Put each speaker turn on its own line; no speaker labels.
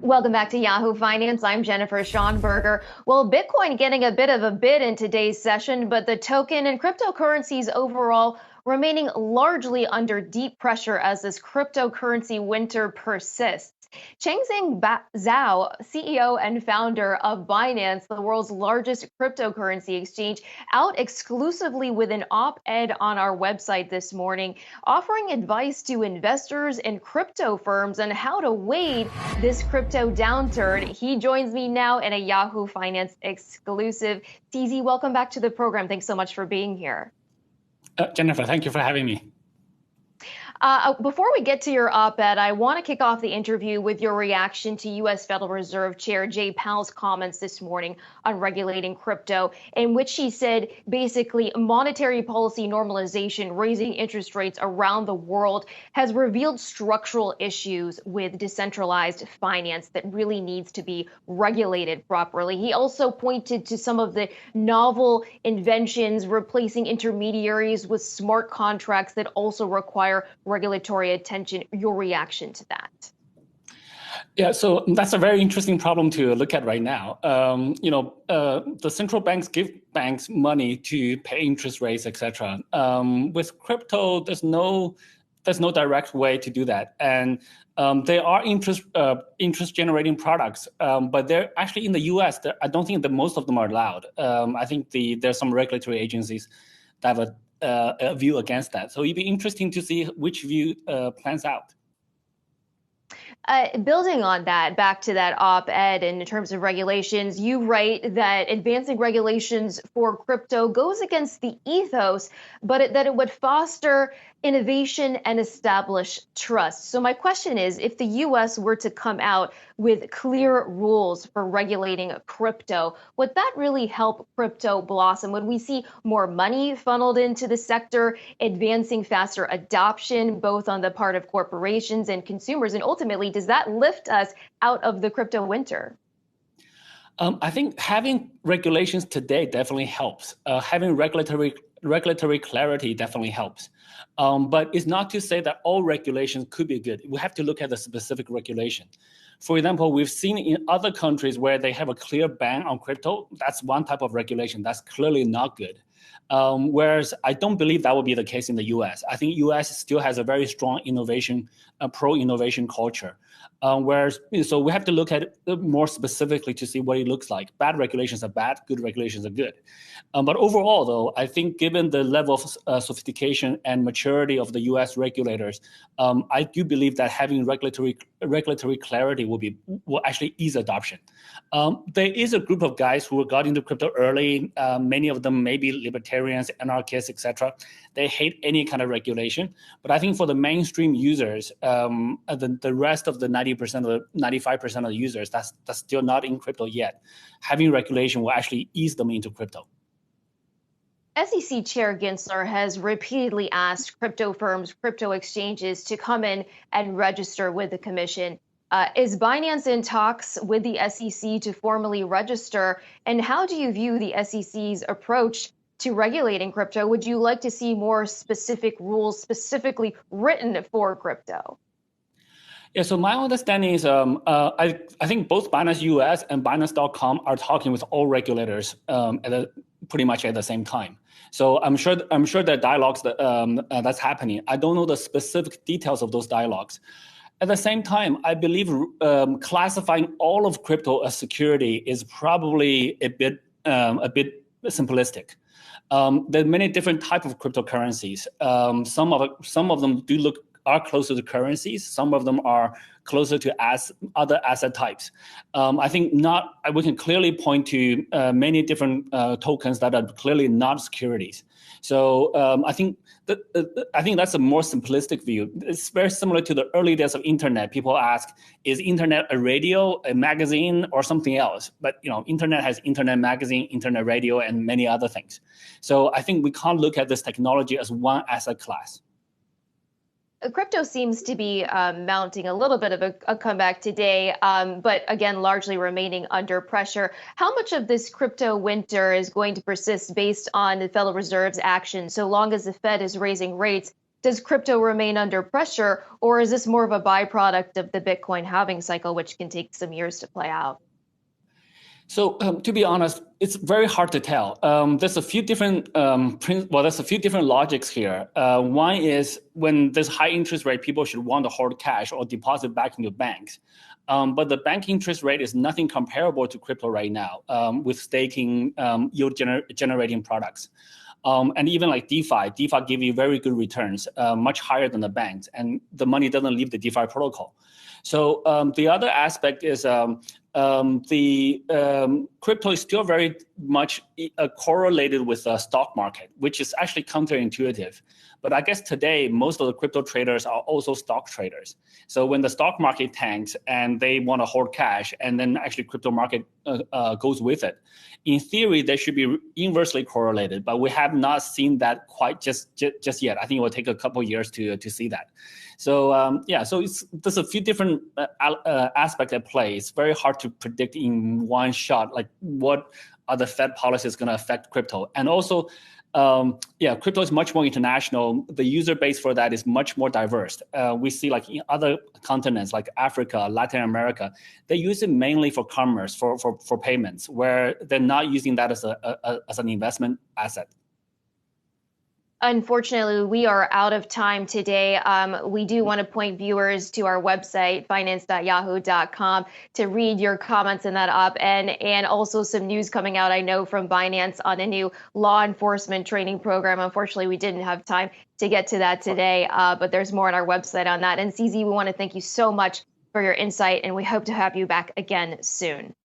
Welcome back to Yahoo Finance. I'm Jennifer Schonberger. Well, Bitcoin getting a bit of a bid in today's session, but the token and cryptocurrencies overall remaining largely under deep pressure as this cryptocurrency winter persists. Zhao, CEO and founder of Binance, the world's largest cryptocurrency exchange, out exclusively with an op-ed on our website this morning, offering advice to investors and crypto firms on how to wade this crypto downturn. He joins me now in a Yahoo Finance exclusive. TZ, welcome back to the program. Thanks so much for being here.
Jennifer, thank you for having me.
Before we get to your op-ed, I want to kick off the interview with your reaction to U.S. Federal Reserve Chair Jay Powell's comments this morning on regulating crypto, in which he said basically monetary policy normalization, raising interest rates around the world, has revealed structural issues with decentralized finance that really needs to be regulated properly. He also pointed to some of the novel inventions replacing intermediaries with smart contracts that also require regulatory attention. Your reaction to that?
Yeah, so that's a very interesting problem to look at right now. The central banks give banks money to pay interest rates, etc. With crypto, there's no direct way to do that, and they are interest generating products. But they're actually in the U.S. I don't think that most of them are allowed. I think there's some regulatory agencies that have a view against that. So it'd be interesting to see which view plans out.
Building on that, back to that op-ed in terms of regulations, you write that advancing regulations for crypto goes against the ethos, but that it would foster innovation and establish trust. So my question is, if the U.S. were to come out with clear rules for regulating crypto, would that really help crypto blossom? Would we see more money funneled into the sector, advancing faster adoption, both on the part of corporations and consumers? And ultimately, does that lift us out of the crypto winter?
I think having regulations today definitely helps. Having regulatory clarity definitely helps. But it's not to say that all regulations could be good. We have to look at the specific regulation. For example, we've seen in other countries where they have a clear ban on crypto. That's one type of regulation. That's clearly not good. Whereas I don't believe that will be the case in the U.S. I think U.S. still has a very strong innovation, pro-innovation culture. So we have to look at it more specifically to see what it looks like. Bad regulations are bad, good regulations are good. But overall, though, I think given the level of sophistication and maturity of the U.S. regulators, I do believe that having regulatory clarity will actually ease adoption. There is a group of guys who got into crypto early. Many of them may be libertarians, anarchists, etc. They hate any kind of regulation. But I think for the mainstream users, the rest of the 90% or 95% of the users that's still not in crypto yet, having regulation will actually ease them into crypto.
SEC Chair Gensler has repeatedly asked crypto firms, crypto exchanges to come in and register with the commission. Is Binance in talks with the SEC to formally register? And how do you view the SEC's approach to regulating crypto? Would you like to see more specific rules specifically written for crypto?
Yeah, so my understanding is I think both Binance US and Binance.com are talking with all regulators pretty much at the same time. So I'm sure there are dialogues that's happening. I don't know the specific details of those dialogues. At the same time, I believe classifying all of crypto as security is probably a bit simplistic. There are many different types of cryptocurrencies. Some of them are closer to currencies. Some of them are closer to other asset types. I think we can clearly point to many different tokens that are clearly not securities. So I think that's a more simplistic view. It's very similar to the early days of internet. People ask, is internet a radio, a magazine, or something else? But internet has internet magazine, internet radio, and many other things. So I think we can't look at this technology as one asset class.
Crypto seems to be mounting a little bit of a comeback today, but again, largely remaining under pressure. How much of this crypto winter is going to persist based on the Federal Reserve's action? So long as the Fed is raising rates, Does crypto remain under pressure, or is this more of a byproduct of the Bitcoin halving cycle, which can take some years to play out?
So to be honest, it's very hard to tell. There's a few different there's a few different logics here. One is when there's high interest rate, people should want to hold cash or deposit back into banks. But the bank interest rate is nothing comparable to crypto right now with staking yield generating products. And even like DeFi give you very good returns, much higher than the banks, and the money doesn't leave the DeFi protocol. So the other aspect is crypto is still very much correlated with the stock market, which is actually counterintuitive. But I guess today, most of the crypto traders are also stock traders. So when the stock market tanks and they want to hold cash, and then actually crypto market goes with it, in theory, they should be inversely correlated. But we have not seen that quite just yet. I think it will take a couple of years to see that. So so there's a few different aspects at play. It's very hard to predict in one shot, like what are the Fed policies going to affect crypto. And also, crypto is much more international. The user base for that is much more diverse. We see like in other continents like Africa, Latin America, they use it mainly for commerce, for payments, where they're not using that as an investment asset.
Unfortunately, we are out of time today. We do want to point viewers to our website, finance.yahoo.com, to read your comments in that op, and also some news coming out, I know, from Binance on a new law enforcement training program. Unfortunately, we didn't have time to get to that today, but there's more on our website on that. And CZ, we want to thank you so much for your insight, and we hope to have you back again soon.